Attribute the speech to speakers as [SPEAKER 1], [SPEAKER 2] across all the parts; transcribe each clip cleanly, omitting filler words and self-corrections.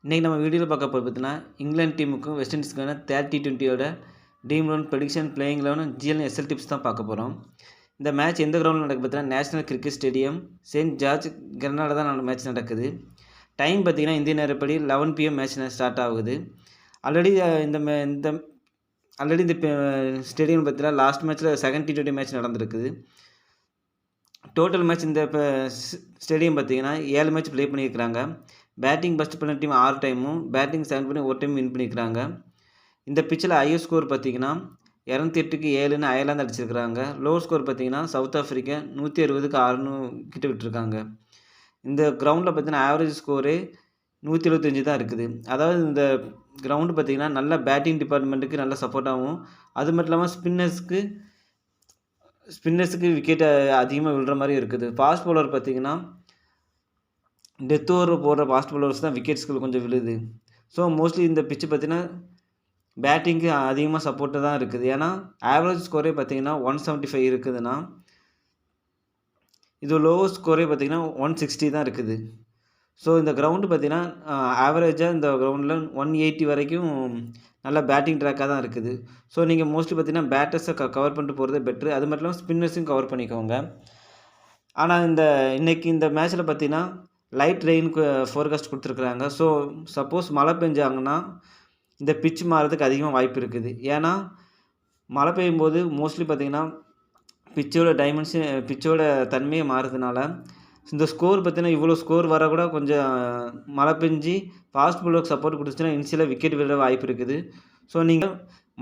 [SPEAKER 1] இன்றைக்கி நம்ம வீடியோவில் பார்க்க போகிறது பார்த்தீங்கன்னா இங்கிலாந்து டீமுக்கும் வெஸ்ட் இண்டீஸ்க்கான 30-20 team eleven prediction playing eleven GL SL tips தான் பார்க்க போகிறோம். இந்த மேட்ச் எந்த கிரவுண்டில் நடக்குது பார்த்தீங்கன்னா national cricket stadium Saint George Karnataka தான் மேட்ச் நடக்குது. டைம் பார்த்தீங்கன்னா இந்திய நேரப்படி 11 PM மேட்ச் ஸ்டார்ட் ஆகுது. ஆல்ரெடி இந்த ஸ்டேடியம் பார்த்தீங்கன்னா லாஸ்ட் மேட்ச்சில் செகண்ட் T20 மேட்ச் நடந்திருக்குது. டோட்டல் மேட்ச் இந்த ஸ்டேடியம் பார்த்தீங்கன்னா 7 மேட்ச் ப்ளே பண்ணியிருக்கிறாங்க. பேட்டிங் ஃபஸ்ட் பண்ண டீம் 6 டைமும் பேட்டிங் செகண்ட் பண்ணி ஒரு டைம் வின் பண்ணியிருக்கிறாங்க. இந்த பிச்சில் ஹையர் ஸ்கோர் பார்த்தீங்கன்னா 208க்கு 7ன்னு அயர்லாந்து அடிச்சிருக்கிறாங்க. லோ ஸ்கோர் பார்த்தீங்கன்னா சவுத் ஆஃப்ரிக்கா 160க்கு 6 கிட்ட விட்டுருக்காங்க. இந்த கிரவுண்டில் பார்த்தீங்கன்னா ஆவரேஜ் ஸ்கோரே 175 தான் இருக்குது. அதாவது இந்த கிரவுண்டு பார்த்தீங்கன்னா நல்ல பேட்டிங் டிபார்ட்மெண்ட்டுக்கு நல்ல சப்போர்ட்டாகவும், அது மட்டும் இல்லாமல் ஸ்பின்னர்ஸுக்கு விக்கெட் அதிகமாக விழுற மாதிரி இருக்குது. ஃபாஸ்ட் பவுலர் பார்த்தீங்கன்னா டெத் ஓவர் போடுற ஃபாஸ்ட் பவுலர்ஸ் தான் விக்கெட்ஸ்கள் கொஞ்சம் விழுது. ஸோ மோஸ்ட்லி இந்த பிச்சு பார்த்தீங்கன்னா பேட்டிங்க்கு அதிகமாக சப்போர்ட்டாக தான் இருக்குது. ஏன்னா ஆவரேஜ் ஸ்கோரே பார்த்தீங்கன்னா 175 இருக்குதுன்னா, இது லோவஸ்ட் ஸ்கோரே பார்த்தீங்கன்னா 160 தான் இருக்குது. ஸோ இந்த கிரவுண்டு பார்த்தீங்கன்னா ஆவரேஜாக இந்த கிரவுண்டில் 180 வரைக்கும் நல்ல பேட்டிங் ட்ராக்காக தான் இருக்குது. ஸோ நீங்கள் மோஸ்ட்லி பார்த்தீங்கன்னா பேட்டர்ஸை கவர் பண்ணிட்டு போகிறதே பெட்ரு. அது மட்டும் இல்லாமல் ஸ்பின்னர்ஸையும் கவர் பண்ணிக்கோங்க. ஆனால் இன்றைக்கி இந்த மேட்ச்சில் பார்த்தீங்கன்னா லைட் ரெயினுக்கு ஃபோர்காஸ்ட் கொடுத்துருக்குறாங்க. ஸோ சப்போஸ் மழை பெஞ்சாங்கன்னா இந்த பிச் மாறதுக்கு அதிகமாக வாய்ப்பு இருக்குது. ஏன்னா மழை பெய்யும்போது மோஸ்ட்லி பார்த்திங்கன்னா பிச்சோட தன்மையை மாறுறதுனால இந்த ஸ்கோர் பார்த்தீங்கன்னா இவ்வளோ ஸ்கோர் வர கூட கொஞ்சம் மழை பெஞ்சு ஃபாஸ்ட் பவுலருக்கு சப்போர்ட் கொடுத்துச்சுன்னா இனிஷியலாக விக்கெட் விழ வாய்ப்பு இருக்குது. ஸோ நீங்கள்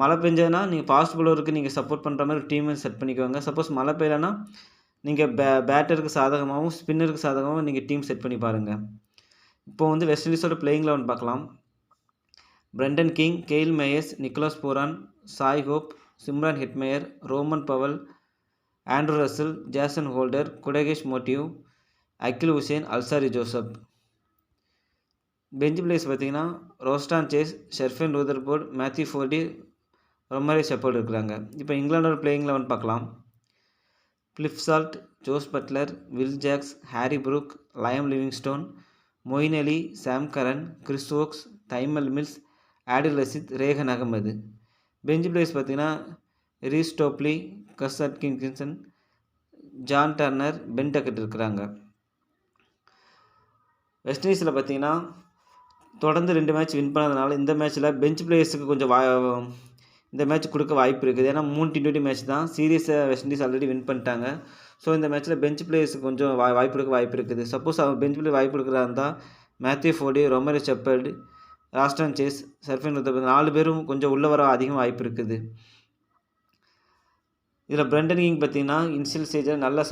[SPEAKER 1] மழை பெஞ்சதுன்னா நீங்கள் ஃபாஸ்ட் பவுலருக்கு நீங்கள் சப்போர்ட் பண்ணுற மாதிரி டீமை செட் பண்ணிக்கோங்க. சப்போஸ் மழை பெய்யலைன்னா நீங்கள் பேட்டருக்கு சாதகமாகவும் ஸ்பின்னருக்கு சாதகமாகவும் நீங்கள் டீம் செட் பண்ணி பாருங்கள். இப்போது வெஸ்ட் இண்டீஸோட பிளேயிங் லெவன் பார்க்கலாம். Brandon King, Kyle Mayers, Nicholas Pooran, Shai Hope, Shimron Hetmyer, Rovman Powell, Andre Russell, Jason Holder, Gudakesh Motie, Akeal Hosein, Alzarri Joseph. Bench players பார்த்தீங்கன்னா Roston Chase, Sherfane Rutherford, Matthew Forde, Romario Shepherd இருக்கிறாங்க. இப்போ இங்கிலாண்டோட playing eleven பார்க்கலாம். கிளிஃப் Salt, Jos Buttler, Will Jacks, Harry Brook, Liam Livingstone, Moeen Ali, Sam Curran, Chris Woakes, Tymal Mills, Adil Rashid, Rehan Ahmed. Bench players பார்த்தீங்கன்னா raise Topley, கஸ் Atkinson, John turner, Ben Duckett இருக்கிறாங்க. West இண்டீஸில் பார்த்தீங்கன்னா தொடர்ந்து 2 மேட்ச் வின் பண்ணதுனால இந்த மேட்ச்சில் பெஞ்ச் பிளேயர்ஸுக்கு கொஞ்சம் இந்த மேட்ச் கொடுக்க வாய்ப்பு இருக்குது. ஏன்னா 3 T20 மேட்ச் தான். சீரியஸை வெஸ்ட் இண்டீஸ் ஆல்ரெடி வின் பண்ணிட்டாங்க. ஸோ இந்த மேட்ச்சில் பெஞ்ச் பிளேயர்ஸுக்கு கொஞ்சம் வாய்ப்பு கொடுக்க வாய்ப்பு இருக்குது. சப்போஸ் அவங்க பெஞ்ச் பிளேயர் வாய்ப்பு கொடுக்குறா இருந்தால் Matthew Forde, Romario Shepherd, Roston Chase, Sherfane Rutherford 4 பேரும் கொஞ்சம் உள்ளே வர அதிகம் வாய்ப்பு இருக்குது. இதில் பிரெண்டன் கிங் பார்த்தீங்கன்னா இனிஷியல் ஸ்டேஜில் நல்ல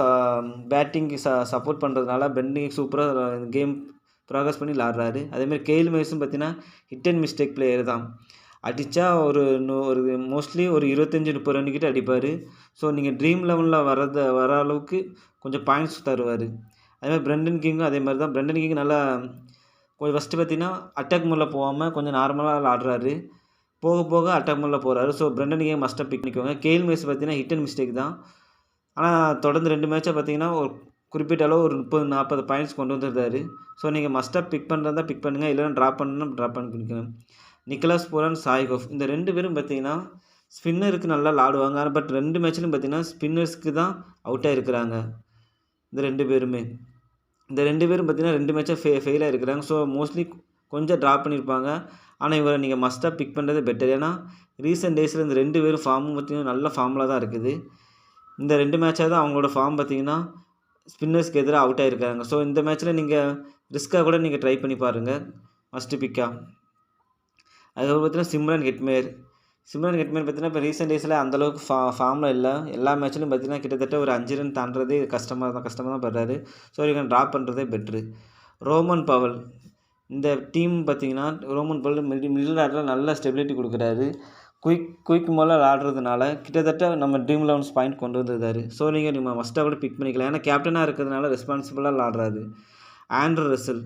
[SPEAKER 1] பேட்டிங்கு சப்போர்ட் பண்ணுறதுனால பிரெண்டன் கிங் சூப்பராக கேம் ப்ராக்ரஸ் பண்ணி விளாட்றாரு. அதேமாதிரி கெயில் மேயர்ஸும் பார்த்தீங்கன்னா ஹிட் அண்ட் மிஸ்டேக் பிளேயர் தான். அடித்தா ஒரு மோஸ்ட்லி ஒரு 25-30 ரன் கிட்ட அடிப்பார். ஸோ நீங்கள் ட்ரீம் லெவலில் வர அளவுக்கு கொஞ்சம் பாயிண்ட்ஸ் தருவார். அதேமாதிரி பிரெண்டன் கிங்கும் அதே மாதிரி தான். பிரெண்டன் கிங் நல்லா கொஞ்சம் ஃபஸ்ட்டு பார்த்தீங்கன்னா அட்டாக் மோடில் போகாமல் கொஞ்சம் நார்மலாக ஆடுறாரு. போக போக அட்டாக் மோடில் போகிறாரு. ஸோ பிரெண்டன் கிங் மஸ்ட்டாக பிக் பண்ணிக்கோங்க. கெயில் மேயர்ஸ் பார்த்தீங்கன்னா ஹிட் அண்ட் மிஸ்டேக் தான். ஆனால் தொடர்ந்து 2 மேட்சாக பார்த்தீங்கன்னா ஒரு குறிப்பிட்ட அளவு ஒரு 30-40 பாயிண்ட்ஸ் கொண்டு வந்துருந்தாரு. ஸோ நீங்கள் மஸ்ட்டாக பிக் பண்ணுறதா பிக் பண்ணுங்கள், இல்லைன்னா ட்ராப் பண்ணிக்கோங்க. நிக்கோலஸ் பூரான், சாய் ஹோப் இந்த 2 பேரும் பார்த்தீங்கன்னா ஸ்பின்னருக்கு நல்லா விளாடுவாங்க. பட் 2 மேட்ச்லையும் பார்த்தீங்கன்னா ஸ்பின்னர்ஸ்க்கு தான் அவுட்டாக இருக்கிறாங்க. இந்த 2 பேரும் பார்த்தீங்கன்னா 2 மேட்சாக ஃபெயிலாக இருக்கிறாங்க. ஸோ மோஸ்ட்லி கொஞ்சம் ட்ராப் பண்ணியிருப்பாங்க. ஆனால் இவரை நீங்கள் மஸ்ட்டாக பிக் பண்ணுறது பெட்டர். ஏன்னா ரீசெண்ட் டேஸில் இந்த 2 பேரும் ஃபார்மும் பார்த்தீங்கன்னா நல்ல ஃபார்மில் தான் இருக்குது. இந்த 2 மேட்சாக தான் அவங்களோட ஃபார்ம் பார்த்தீங்கன்னா ஸ்பின்னர்ஸ்க்கு எதிராக அவுட் ஆகிருக்காங்க. ஸோ இந்த மேட்ச்சில் நீங்கள் ரிஸ்க்காக கூட நீங்கள் ட்ரை பண்ணி பாருங்கள் மஸ்ட்டு பிக்காக. அதுக்கப்புறம் பார்த்தீங்கன்னா சிம்ரான் ஹெட்மேயர் பார்த்தீங்கன்னா இப்போ ரீசெண்ட் டேஸில் அந்தளவுக்கு ஃபார்மில் இல்லை. எல்லா மேட்ச்லையும் பார்த்தீங்கன்னா கிட்டத்தட்ட ஒரு 5 ரன் தாண்டதே கஷ்டமாக தான் படுறாரு. ஸோ இவங்க ட்ராப் பண்ணுறதே பெட்ரு. ரோமன் பவல் இந்த டீம் பார்த்தீங்கன்னா ரோமன் பவல் மிடில் ஆர்டரில் நல்ல ஸ்டெபிலிட்டி கொடுக்குறாரு. குயிக் மூலம் ஆடுறதுனால கிட்டத்தட்ட நம்ம ட்ரீம் 11 பாயிண்ட் கொண்டு வந்துருந்தார். ஸோ நீங்கள் மஸ்ட்டாக கூட பிக் பண்ணிக்கலாம். ஏன்னா கேப்டனாக இருக்கிறதுனால ரெஸ்பான்சிபிளாக ஆடுறாரு. ஆண்ட்ரூ ரசல்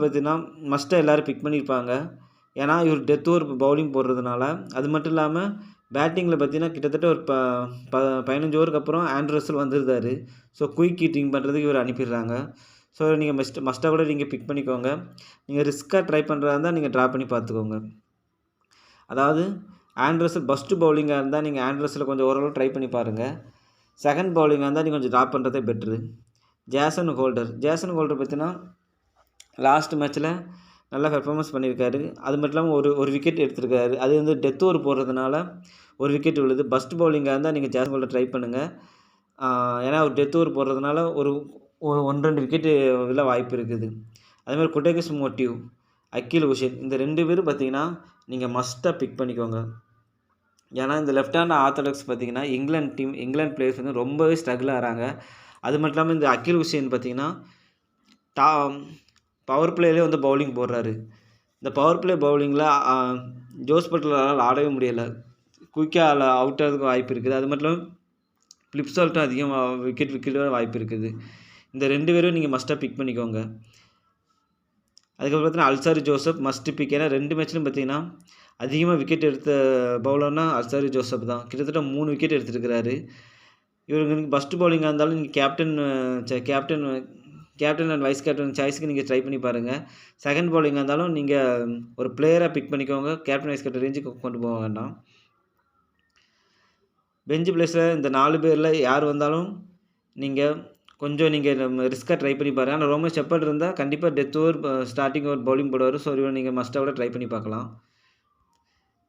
[SPEAKER 1] பார்த்தீங்கன்னா மஸ்ட்டாக எல்லோரும் பிக் பண்ணியிருப்பாங்க. ஏன்னா இவர் டெத் ஓவர் பவுலிங் போடுறதுனால. அது மட்டும் இல்லாமல் பேட்டிங்கில் பார்த்தீங்கன்னா கிட்டத்தட்ட ஒரு 15 ஓவருக்கு அப்புறம் ஆண்ட்ரூ ரசல் வந்துருந்தார். ஸோ குயிக் ஹிட்டிங் பண்ணுறதுக்கு இவர் அனுப்பிடுறாங்க. ஸோ நீங்கள் மஸ்ட்டாக கூட நீங்கள் பிக் பண்ணிக்கோங்க. நீங்கள் ரிஸ்க்காக ட்ரை பண்ணுறதா இருந்தால் நீங்கள் ட்ரா பண்ணி பார்த்துக்கோங்க. அதாவது ஆண்ட்ரஸில் ஃபஸ்ட்டு பவுலிங்காக இருந்தால் நீங்கள் ஆண்ட்ரஸில் கொஞ்சம் ஓரளவு ட்ரை பண்ணி பாருங்கள். செகண்ட் பவுலிங்காக இருந்தால் நீங்கள் கொஞ்சம் ட்ரா பண்ணுறதே பெட்ரு. ஜேசன் ஹோல்டர் பார்த்தீங்கன்னா லாஸ்ட் மேட்ச்சில் நல்லா பெர்ஃபார்மன்ஸ் பண்ணியிருக்காரு. அது மட்டும் இல்லாமல் ஒரு விக்கெட் எடுத்திருக்காரு. அது வந்து டெத் ஓவர் போடுறதுனால ஒரு விக்கெட் விழுது. ஃபஸ்ட் பவுலிங்காக இருந்தால் நீங்கள் ஜேசன் ஹோல்டர் ட்ரை பண்ணுங்கள். ஏன்னா ஒரு டெத் ஓவர் போடுறதுனால ஒரு 1-2 விக்கெட்டு விழ வாய்ப்பு இருக்குது. அதேமாதிரி குட்டேகஸ் மோட்டிவ், அக்கீல் ஹுசேன் இந்த 2 பேரும் பார்த்தீங்கன்னா நீங்கள் மஸ்ட்டாக பிக் பண்ணிக்கோங்க. ஏன்னா இந்த லெஃப்ட் ஹேண்ட் ஆர்த்தடாக்ஸ் பார்த்தீங்கன்னா இங்கிலாந்து பிளேயர்ஸ் வந்து ரொம்பவே ஸ்ட்ரகிள் ஆகிறாங்க. அது மட்டும் இல்லாமல் இந்த அக்கீல் ஹுசேன் பார்த்தீங்கன்னா பவர் பிளேலேயே வந்து பவுலிங் போடுறாரு. இந்த பவர் பிளே பவுலிங்கில் ஜோஸ் பட்லரால் ஆடவே முடியலை. குயிக்காக அவுட் ஆகிறதுக்கு வாய்ப்பு இருக்குது. அது மட்டும் இல்லாமல் ஃபிலிப்சால்ட்டும் அதிகமாக விக்கெட் வாய்ப்பு இருக்குது. இந்த 2 பேரும் நீங்கள் மஸ்ட்டாக பிக் பண்ணிக்கோங்க. அதுக்கப்புறம் பார்த்தீங்கன்னா அல்சாரி ஜோசப் மஸ்ட் பிக். ஏன்னா 2 மேட்ச்லையும் பார்த்தீங்கன்னா அதிகமாக விக்கெட் எடுத்த பவுலர்னால் அல்சாரி ஜோசப் தான். கிட்டத்தட்ட 3 விக்கெட் எடுத்துருக்கிறாரு. இவருக்கு ஃபஸ்ட்டு பவுலிங்காக இருந்தாலும் நீங்கள் கேப்டன் அண்ட் வைஸ் கேப்டன் சாய்ஸ்க்கு நீங்கள் ட்ரை பண்ணி பாருங்கள். செகண்ட் பவுலிங்காக இருந்தாலும் நீங்கள் ஒரு பிளேயராக பிக் பண்ணிக்கோங்க. கேப்டன் வைஸ் கேப்டன் ரேஞ்சுக்கு கொண்டு போக வேண்டாம். பெஞ்சு பிளேஸில் இந்த 4 பேரில் யார் வந்தாலும் நீங்கள் கொஞ்சம் ரிஸ்க்காக ட்ரை பண்ணி பாருங்கள். ஆனால் ரோமன் ஷெப்பர்ட் இருந்தால் கண்டிப்பாக death over starting over bowling போடுவார். ஸோ இவன் நீங்கள் மஸ்ட்டாக கூட ட்ரை பண்ணி பார்க்கலாம்.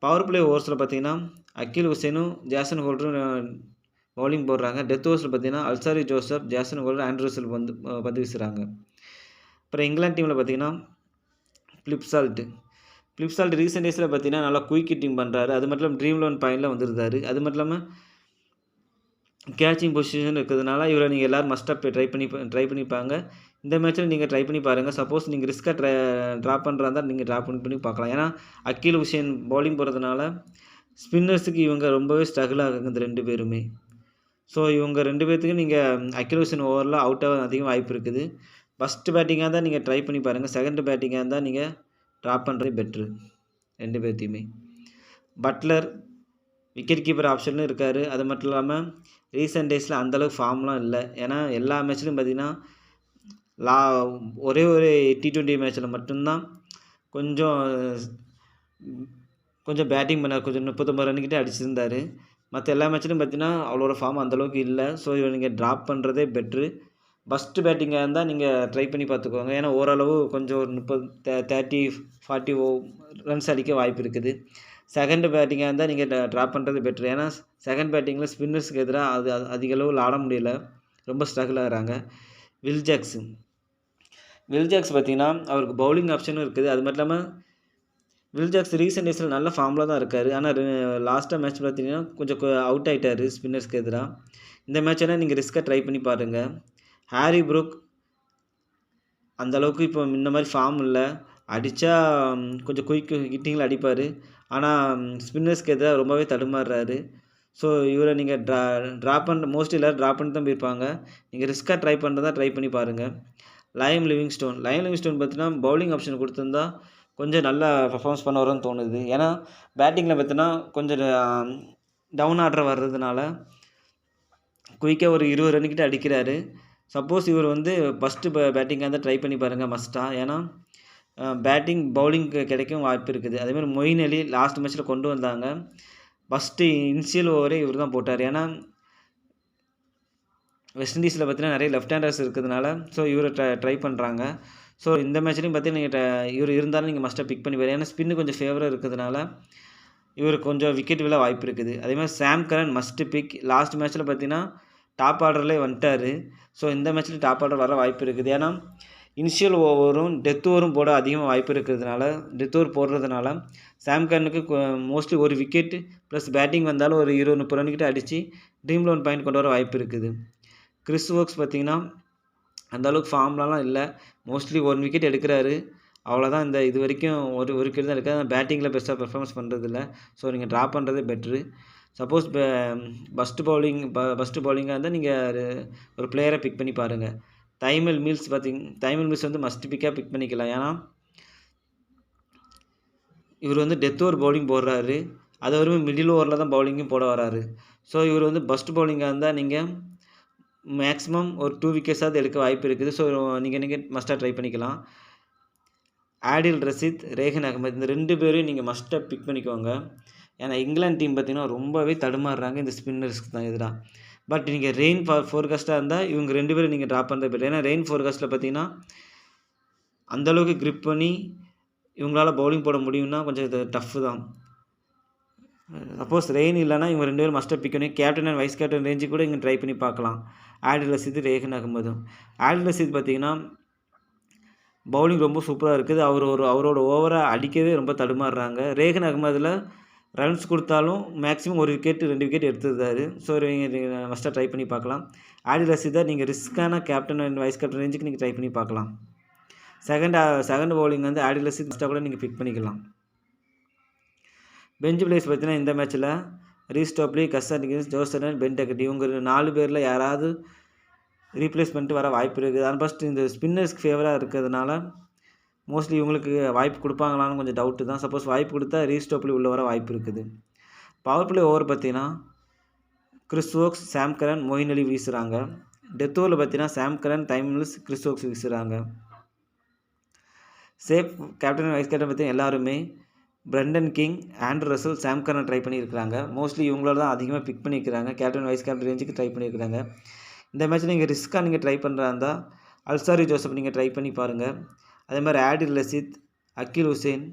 [SPEAKER 1] பவர் பிளே ஓவர்ஸில் பார்த்தீங்கன்னா அக்கீல் ஹுசேனும் ஜேசன் ஹோல்டரும் பவுலிங் போடுறாங்க. டெத் ஓவர்ஸில் பார்த்தீங்கன்னா அல்சாரி ஜோசப், ஜேசன் ஹோல்டர், ஆண்ட்ரூஸில் பந்து வீசுகிறாங்க. அப்புறம் இங்கிலாந்து டீமில் பார்த்தீங்கன்னா ஃபிலிப்சால்ட் ரீசெண்ட் டேஸில் பார்த்தீங்கன்னா நல்லா குயிக் ஹிட்டிங் பண்ணுறாரு. அது மட்டும் இல்லாமல் ட்ரீம் 11 பாயிண்டில் வந்துருந்தார். அது மட்டும் இல்லாமல் கேட்சிங் பொசிஷன் இருக்கிறதுனால இவரை நீங்கள் எல்லோரும் மஸ்ட்டாக ட்ரை பண்ணிப்பாங்க. இந்த மேட்ச்சில் நீங்கள் ட்ரை பண்ணி பாருங்கள். சப்போஸ் நீங்கள் ரிஸ்க்காக ட்ரா பண்ணுறா இருந்தால் நீங்கள் ட்ரா பண்ணி பார்க்கலாம். ஏன்னா அக்கீல் ஹுசேன் பவுலிங் போடுறதுனால ஸ்பின்னர்ஸுக்கு இவங்க ரொம்பவே ஸ்ட்ரகிள் ஆகுங்க இந்த 2 பேருமே. ஸோ இவங்க 2 பேர்த்துக்கு நீங்கள் அக்கீல் ஹுசேன் ஓவரில் அவுட் ஆக அதிகம் வாய்ப்பு இருக்குது. ஃபஸ்ட்டு பேட்டிங்காக இருந்தால் நீங்கள் ட்ரை பண்ணி பாருங்கள். செகண்ட் பேட்டிங்காக இருந்தால் நீங்கள் ட்ரா பண்ணுறது பெட்ரு 2 பேர்த்தையுமே. பட்லர் விக்கெட் கீப்பர் ஆப்ஷன்லும் இருக்கார். அது மட்டும் இல்லாமல் ரீசெண்ட் டேஸில் அந்தளவுக்கு ஃபார்ம்லாம் இல்லை. ஏன்னா எல்லா மேட்ச்லையும் பார்த்தீங்கன்னா ஒரே ஒரு T20 மேட்ச்சில் மட்டும்தான் கொஞ்சம் பேட்டிங் பண்ணார். கொஞ்சம் 39 ரன்கிட்டே அடிச்சிருந்தார். மற்ற எல்லா மேட்ச்லையும் பார்த்தீங்கன்னா அவளோட ஃபார்ம் அந்தளவுக்கு இல்லை. ஸோ இவரை நீங்கள் ட்ராப் பண்ணுறதே பெட்ரு. ஃபஸ்ட்டு பேட்டிங்காக இருந்தால் நீங்கள் ட்ரை பண்ணி பார்த்துக்கோங்க. ஏன்னா ஓரளவு கொஞ்சம் ஒரு 30-40 ரன்ஸ் அடிக்க வாய்ப்பு இருக்குது. செகண்ட் பேட்டிங்காக இருந்தால் நீங்கள் ட்ராப் பண்ணுறது பெட்ரு. ஏன்னா செகண்ட் பேட்டிங்கில் ஸ்பின்னர்ஸுக்கு எதிராக அது அதிக அளவில் ஆட முடியல. ரொம்ப ஸ்ட்ரகிள் ஆகிறாங்க. வில் ஜாக்ஸ் பார்த்தீங்கன்னா அவருக்கு பவுலிங் ஆப்ஷனும் இருக்குது. அது மட்டும் இல்லாமல் வில் ஜாக்ஸ் ரீசெண்ட் டேஸில் நல்ல ஃபார்மில் தான் இருக்கார். ஆனால் லாஸ்ட்டாக மேட்ச் பார்த்தீங்கன்னா கொஞ்சம் அவுட் ஆகிட்டார் ஸ்பின்னர்ஸ்க்கு எதிராக. இந்த மேட்செல்லாம் நீங்கள் ரிஸ்க்காக ட்ரை பண்ணி பாருங்கள். ஹாரி ப்ரூக் அந்தளவுக்கு இப்போ இந்த மாதிரி ஃபார்ம் இல்லை. அடித்தா கொஞ்சம் குயிக் ஹிட்டிங்கில் அடிப்பார். ஆனால் ஸ்பின்னர்ஸ்க்கு எதிராக ரொம்பவே தடுமாறுறாரு. ஸோ இவரை நீங்கள் மோஸ்ட்லி எல்லோரும் ட்ரா பண்ணி தான் போயிருப்பாங்க. நீங்கள் ரிஸ்க்காக ட்ரை பண்ணுறதா ட்ரை பண்ணி பாருங்கள். லயம் லிவிங்ஸ்டோன் பார்த்தீங்கன்னா பவுலிங் ஆப்ஷன் கொடுத்துருந்தா கொஞ்சம் நல்லா பர்ஃபார்மன்ஸ் பண்ண வரும்னு தோணுது. ஏன்னா பேட்டிங்கில் பார்த்தீங்கன்னா கொஞ்சம் டவுன் ஆர்டர் வர்றதுனால குயிக்காக ஒரு 20 ரன்கிட்ட அடிக்கிறாரு. சப்போஸ் இவர் வந்து ஃபஸ்ட்டு பேட்டிங்காக இருந்தால் ட்ரை பண்ணி பாருங்கள் மஸ்ட்டாக. ஏன்னா பவுலிங் கிடைக்கும் வாய்ப்பு இருக்குது. அதேமாதிரி மொயின் அலி லாஸ்ட் மேட்ச்சில் கொண்டு வந்தாங்க. ஃபஸ்ட்டு இனிஷியல் ஓவரே இவர் தான் போட்டார். ஏன்னா வெஸ்ட் இண்டீஸில் பார்த்தீங்கன்னா நிறைய லெஃப்ட் ஹேண்டர்ஸ் இருக்கிறதுனால ஸோ இவரை ட்ரை பண்ணுறாங்க. ஸோ இந்த மேட்ச்லையும் பார்த்தீங்கன்னா நீங்கள் இவர் இருந்தாலும் நீங்கள் மஸ்ட்டாக பிக் பண்ணி பாருங்கள். ஏன்னா ஸ்பின்னு கொஞ்சம் ஃபேவராக இருக்கிறதுனால இவருக்கு கொஞ்சம் விக்கெட் விழ வாய்ப்பு இருக்குது. அதேமாதிரி சாம் கரன் மஸ்ட்டு பிக். லாஸ்ட் மேட்ச்சில் பார்த்தீங்கன்னா டாப் ஆர்டர்லேயே வந்துட்டார். ஸோ இந்த மேட்ச்சில் டாப் ஆர்டர் வர வாய்ப்பு இருக்குது. ஏன்னா இனிஷியல் ஓவரும் டெத் ஓவரும் போட அதிகமாக வாய்ப்பு இருக்கிறதுனால டெத் ஓவர் போடுறதுனால சாம் கரனுக்கு மோஸ்ட்லி ஒரு விக்கெட் ப்ளஸ் பேட்டிங் வந்தாலும் ஒரு 20-30 ரன்கிட்ட அடித்து ட்ரீம் 11 பாயிண்ட் கொண்டு வர வாய்ப்பு இருக்குது. கிறிஸ் வோக்ஸ் பார்த்திங்கன்னா அந்தளவுக்கு ஃபார்ம்லலாம் இல்லை. மோஸ்ட்லி 1 விக்கெட் எடுக்கிறாரு. அவ்வளோதான். இது வரைக்கும் ஒரு விக்கெட் தான் எடுக்காது. பேட்டிங்கில் பெருசாக பெர்ஃபார்மன்ஸ் பண்ணுறதில்ல. ஸோ நீங்கள் ட்ரா பண்ணுறதே பெட்ரு. சப்போஸ் ஃபஸ்ட்டு பவுலிங்காக இருந்தால் நீங்கள் ஒரு பிளேயரை பிக் பண்ணி பாருங்கள். தைமல் மில்ஸ் வந்து மஸ்ட் பிக்காக பிக் பண்ணிக்கலாம். ஏன்னா இவர் வந்து டெத் ஓவர் பவுலிங் போடுறாரு. அது வரைக்கும் மிடில் ஓவரில் தான் பவுலிங்கும் போட வராரு. ஸோ இவர் வந்து ஃபஸ்ட் பவுலிங்காக இருந்தால் நீங்கள் மேக்ஸிமம் ஒரு 2 விக்கெட்ஸாவது எடுக்க வாய்ப்பு இருக்குது. ஸோ நீங்கள் மஸ்ட்டாக ட்ரை பண்ணிக்கலாம். ஆடில் ரஷீத், ரெய்ஹான் அகமது இந்த 2 பேரையும் நீங்கள் மஸ்ட்டாக பிக் பண்ணிக்கோங்க. ஏன்னா இங்கிலாந்து டீம் பார்த்தீங்கன்னா ரொம்பவே தடுமாறுறாங்க இந்த ஸ்பின்னர்ஸ்க்கு தான் எதிராக. பட் நீங்கள் ரெயின் ஃபோர்காஸ்ட்டாக இருந்தால் இவங்க 2 பேரும் நீங்கள் ட்ராப் பண்ணுறது பெட்டர். ஏன்னா ரெயின் ஃபோர்காஸ்ட்டில் பார்த்தீங்கன்னா அந்தளவுக்கு க்ரிப் பண்ணி இவங்களால பவுலிங் போட முடியும்னா கொஞ்சம் இது டஃப்பு தான். சப்போஸ் ரெயின் இல்லைனா இவங்க 2 பேரும் மஸ்ட்டாக பிக் பண்ணி captain and vice captain range கூட இங்கே ட்ரை பண்ணி பார்க்கலாம். ஆடில் ரஷீத், ரெய்ஹான் அகமதும். ஆடில் ரஷீத் பார்த்தீங்கன்னா பவுலிங் ரொம்ப சூப்பராக இருக்குது. அவரோட ஓவரை அடிக்கவே ரொம்ப தடுமாறுறாங்க. ரெய்ஹான் அகமதில் ரன்ஸ் கொடுத்தாலும் மேக்ஸிமம் 1 விக்கெட் 2 விக்கெட் எடுத்துருந்தாரு. ஸோ நீங்கள் மஸ்ட்டாக ட்ரை பண்ணி பார்க்கலாம். ஆடில் ரஷீதை நீங்கள் ரிஸ்க்கான கேப்டன் அண்ட் வைஸ் கேப்டன் ரேஞ்சுக்கு நீங்கள் ட்ரை பண்ணி பார்க்கலாம். செகண்ட் பவுலிங் வந்து ஆடில் ரஷீத் மஸ்ட்டாக கூட நீங்கள் பிக் பண்ணிக்கலாம். பெஞ்ச் பிளேயர்ஸ் பார்த்தீங்கன்னா இந்த மேட்ச்சில் Reece Topley, Kasten Higgins, Joe Surdan, Ben Duckett இவங்க 4 பேரில் யாராவது ரீப்ளேஸ்மெண்ட் வர வாய்ப்பு இருக்குது. ஆனால் ஃபஸ்ட்டு இந்த ஸ்பின்னர்ஸ்க்கு ஃபேவராக இருக்கிறதுனால மோஸ்ட்லி இவங்களுக்கு வாய்ப்பு கொடுப்பாங்களான்னு கொஞ்சம் டவுட்டு தான். சப்போஸ் வாய்ப்பு கொடுத்தா ரீஸ் ஸ்டோப்லி உள்ள வர வாய்ப்பு இருக்குது. பவர் பிளே ஓவர் பார்த்தீங்கன்னா Chris Woakes, Sam Curran, Moeen Ali வீசுகிறாங்க. டெத் ஓவரில் பார்த்தீங்கன்னா Sam Curran, Tymal Mills, Chris Woakes வீசுகிறாங்க. சேஃப் கேப்டன் வைஸ் கேப்டன் பார்த்தீங்கன்னா எல்லாருமே Brandon King, Andre Russell, Sam Curran try பண்ணியிருக்கிறாங்க. மோஸ்ட்லி இவங்களோட தான் அதிகமாக பிக் பண்ணியிருக்கிறாங்க. கேப்டன் வைஸ் கேப்டன் ரேஞ்சுக்கு ட்ரை பண்ணியிருக்கிறாங்க. இந்த மேட்ச்சில் நீங்கள் ரிஸ்க்காக நீங்கள் ட்ரை பண்ணுறா இருந்தால் அல்சாரி ஜோசப் நீங்கள் ட்ரை பண்ணி பாருங்கள். அதே மாதிரி Adil Rashid, Akeal Hosein,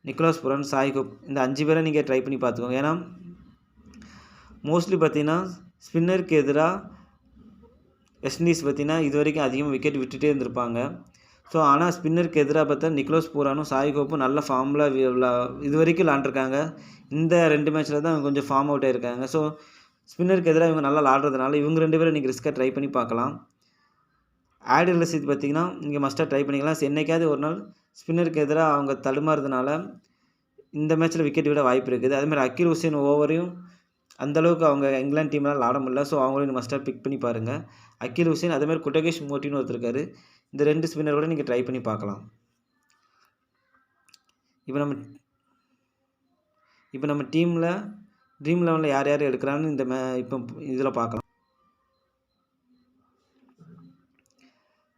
[SPEAKER 1] Nicholas Pooran, Shai Hope இந்த 5 பேரை நீங்கள் ட்ரை பண்ணி பார்த்துக்கோங்க. ஏன்னா மோஸ்ட்லி பார்த்தீங்கன்னா ஸ்பின்னருக்கு எதிராக வெஸ்ட் இண்டீஸ் பார்த்தீங்கன்னா இது வரைக்கும் அதிகமாக விக்கெட் விட்டுட்டே இருந்திருப்பாங்க. ஸோ ஆனால் ஸ்பின்னருக்கு எதிராக பார்த்தா நிக்கோலஸ் பூரானும் சாய் ஹோப்பும் நல்ல ஃபார்மில் இது வரைக்கும் விளாண்டுருக்காங்க. இந்த 2 மேட்ச்சில் தான் கொஞ்சம் ஃபார்ம் அவுட் ஆகிருக்காங்க. ஸோ ஸ்பின்னருக்கு எதிராக இவங்க நல்லா விளாடுறதுனால இவங்க 2 பேரும் நீங்கள் ரிஸ்க்காக ட்ரை பண்ணி பார்க்கலாம். ஆடில் ரஷீத் பார்த்தீங்கன்னா நீங்கள் மஸ்ட்டாக ட்ரை பண்ணிக்கலாம். என்னைக்காவது ஒரு நாள் ஸ்பின்னருக்கு எதிராக அவங்க தடுமாறுறதுனால இந்த மேட்ச்சில் விக்கெட் விட வாய்ப்பு இருக்குது. அதேமாதிரி அக்கீல் ஹுசேன் ஓவரையும் அந்தளவுக்கு அவங்க இங்கிலாந்து டீம்னால் ஆட முடியல. ஸோ அவங்களையும் மஸ்ட்டாக பிக் பண்ணி பாருங்கள். அக்கீல் ஹுசேன் அதேமாதிரி குட்டகேஷ் மோட்டின்னு ஒருத்தர் இருக்கார். இந்த 2 ஸ்பின்னரோட நீங்கள் ட்ரை பண்ணி பார்க்கலாம். இப்போ நம்ம டீமில் ட்ரீம் 11 யார் யார் எடுக்கிறான்னு இப்போ இதில் பார்க்கலாம்.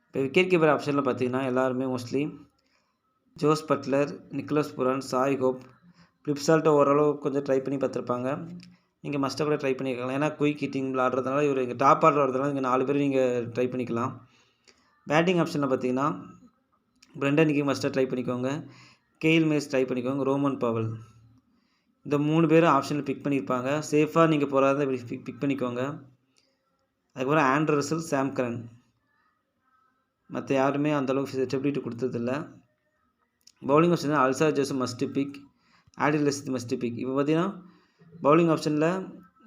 [SPEAKER 1] இப்போ விக்கெட் கீப்பர் ஆப்ஷனில் பார்த்தீங்கன்னா எல்லாருமே mostly Jos Buttler, Nicholas Pooran, Shai Hope, பிளிப்சால்ட்டை ஓரளவு கொஞ்சம் ட்ரை பண்ணி பார்த்துருப்பாங்க. நீங்கள் மஸ்ட்டாக கூட ட்ரை பண்ணிக்கலாம். ஏன்னா குயிக் ஹிட்டிங் விளாடுறதுனால இவர் இங்கே டாப் ஆர்டர் வரதுனால இங்கே 4 பேர் நீங்கள் ட்ரை பண்ணிக்கலாம். பேட்டிங் ஆப்ஷனில் பார்த்தீங்கன்னா பிரண்டன் கிங் மஸ்ட்டாக ட்ரை பண்ணிக்கோங்க. கெயில் மேஸ் ட்ரை பண்ணிக்கோங்க. ரோமன் பவல் இந்த 3 பேரும் ஆப்ஷனில் பிக் பண்ணியிருப்பாங்க. சேஃபாக நீங்கள் போகிறதா பிக் பண்ணிக்கோங்க. அதுக்கப்புறம் ஆண்ட்ரூ ரசல், சாம் கரன் மற்ற யாருமே அந்தளவுக்கு ஸ்டெபிலிட்டி கொடுத்ததில்ல. பவுலிங் ஆப்ஷனில் அல்சாரி ஜோசப் மஸ்ட் பிக், ஆடில் ரஷீத் மஸ்ட் பிக். இப்போ பார்த்தீங்கன்னா பவுலிங் ஆப்ஷனில்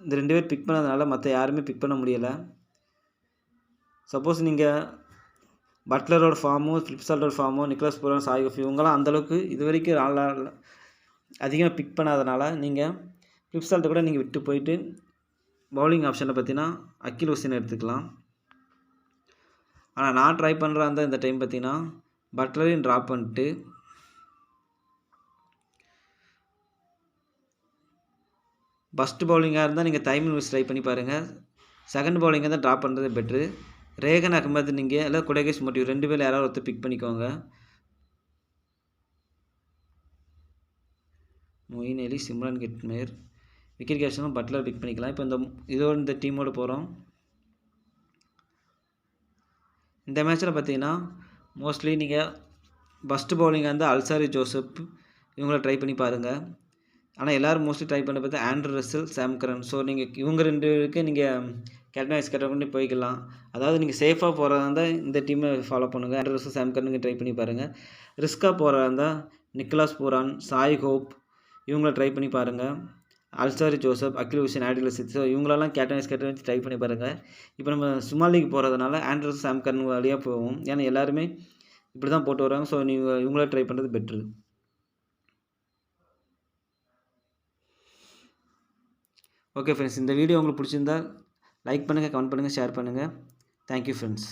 [SPEAKER 1] இந்த 2 பேர் பிக் பண்ணதுனால மற்ற யாருமே பிக் பண்ண முடியலை. சப்போஸ் நீங்கள் பட்லரோட ஃபார்மோ, பிளிப்சால்ட்டோட ஃபார்மோ, நிக்கோலஸ் புரான், சாய் ஹோப் இவங்களாம் அந்தளவுக்கு இது வரைக்கும் அதிகமாக பிக் பண்ணாதனால நீங்கள் பிளிப்சால்ட்டை கூட நீங்கள் விட்டு போயிட்டு பவுலிங் ஆப்ஷனில் பார்த்தீங்கன்னா அக்கீல் ஹுசேன் எடுத்துக்கலாம். ஆனால் நான் ட்ரை பண்ணுற அந்த இந்த டைம் பார்த்தீங்கன்னா பட்லரையும் ட்ராப் பண்ணிட்டு ஃபஸ்ட்டு பவுலிங்காக இருந்தால் நீங்கள் டைமிங் மிஸ் ட்ரை பண்ணி பாருங்கள். செகண்ட் பவுலிங்காக தான் ட்ராப் பண்ணுறது பெட்ரு. ரெய்ஹான் அகமது நீங்கள் இல்லை குட்டகேஷ் மோட்டிவ் 2 பேர் யாராவது ஒருத்தர் பிக் பண்ணிக்கோங்க. மொயின் அலி, சிம்ரன் கிட்மேர் விக்கெட் கேப்டனும் பட்லர் பிக் பண்ணிக்கலாம். இப்போ இந்த டீமோடு போகிறோம். இந்த மேட்ச்சில் பார்த்தீங்கன்னா மோஸ்ட்லி நீங்கள் ஃபஸ்ட்டு பவுலிங்காக இருந்தால் அல்சாரி ஜோசப் இவங்கள ட்ரை பண்ணி பாருங்கள். ஆனால் எல்லோரும் மோஸ்ட்லி ட்ரை பண்ண பார்த்தா Andrew Russell, Sam Karan. So நீங்கள் இவங்க 2 பேருக்கு நீங்கள் கேப்டன் வைஸ் கேப்டன் பண்ணி போய்க்கலாம். அதாவது நீங்கள் சேஃபாக போகிறதா இருந்தால் இந்த டீமை ஃபாலோ பண்ணுங்கள். ஆண்ட்ரூ ரசல், சாம் கரனுக்கு ட்ரை பண்ணி பாருங்கள். ரிஸ்க்காக போகிறதா இருந்தால் நிக்கோலஸ் புரான், சாய் ஹோப் இவங்கள ட்ரை பண்ணி பாருங்கள். அல்சாரி ஜோசப், அக்கீல் ஹுசேன், ஆடில் ரஷீத் ஸோ இவங்களெல்லாம் கேப்டன் வைஸ் கேப்டன் வச்சு ட்ரை பண்ணி பாருங்கள். இப்போ நம்ம சும்மா லீக் போகிறதுனால ஆண்ட்ரூ ரசல், சாம் கரன் வழியாக போவோம். ஏன்னா எல்லாருமே இப்படி தான் போட்டு வராங்க. ஸோ நீங்கள் இவங்கள ட்ரை பண்ணுறது பெட்ரு. ஓகே ஃப்ரெண்ட்ஸ், இந்த வீடியோ உங்களுக்கு பிடிச்சிருந்தா லைக் பண்ணுங்கள், கமெண்ட் பண்ணுங்கள், ஷேர் பண்ணுங்கள். Thank you friends.